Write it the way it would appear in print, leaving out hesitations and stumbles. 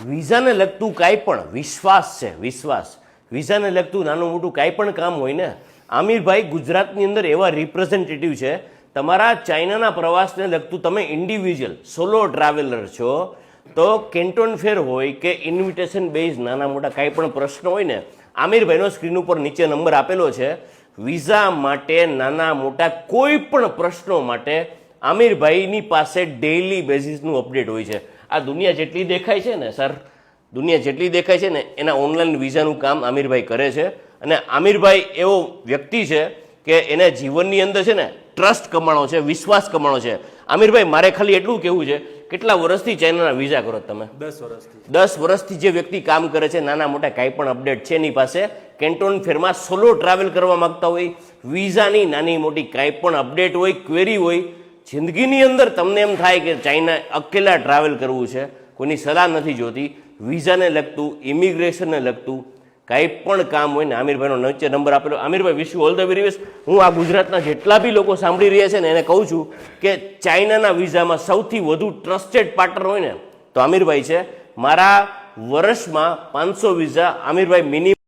વિઝાને લગતું કાંઈ પણ વિશ્વાસ છે, વિશ્વાસ. વિઝાને લગતું નાનું મોટું કાંઈ પણ કામ હોય ને, આમિરભાઈ ગુજરાતની અંદર એવા રિપ્રેઝેન્ટેટિવ છે. તમારા ચાઇનાના પ્રવાસને લગતું તમે ઇન્ડિવિજ્યુઅલ સોલો ટ્રાવેલર છો તો કેન્ટોન ફેર હોય કે ઇન્વિટેશન બેઝ નાના મોટા કાંઈ પણ પ્રશ્ન હોય ને, આમિરભાઈનો સ્ક્રીન ઉપર નીચે નંબર આપેલો છે. વિઝા માટે નાના મોટા કોઈ પણ પ્રશ્નો માટે આમિરભાઈની પાસે ડેઇલી બેઝિસનું અપડેટ હોય છે. આ દુનિયા જેટલી દેખાય છે ને સર, દુનિયા જેટલી દેખાય છે ને એના ઓનલાઈન વિઝાનું કામ આમિરભાઈ કરે છે. અને આમિરભાઈ એવો વ્યક્તિ છે કે એને જીવનની અંદર છે ને ટ્રસ્ટ કમાણો છે, વિશ્વાસ કમાણો છે. આમિરભાઈ મારે ખાલી એટલું કહેવું છે, કેટલા વર્ષથી ચાઇનાના વિઝા કરો તમે? 10 વર્ષથી. 10 વર્ષથી જે વ્યક્તિ કામ કરે છે, નાના મોટા કાંઈ પણ અપડેટ છે એની પાસે, કેન્ટોન ફેરમાં સોલો ટ્રાવેલ કરવા માગતા હોય, વિઝાની નાની મોટી કાંઈ પણ અપડેટ હોય, ક્વેરી હોય, જિંદગીની અંદર તમને એમ થાય કે ચાઇના અકેલા ટ્રાવેલ કરવું છે, કોઈની સલાહ નથી જોતી, વિઝાને લગતું, ઇમિગ્રેશનને લગતું કાંઈ પણ કામ હોય ને, આમિરભાઈનો નીચે નંબર આપેલો. Aamirbhai wish you all the very best. હું આ ગુજરાતના જેટલા બી લોકો સાંભળી રહ્યા છે ને એને કહું છું કે ચાઇનાના વિઝામાં સૌથી વધુ ટ્રસ્ટેડ પાર્ટનર હોય ને તો આમિરભાઈ છે. મારા વર્ષમાં 500 વિઝા આમિરભાઈ મિનિમમ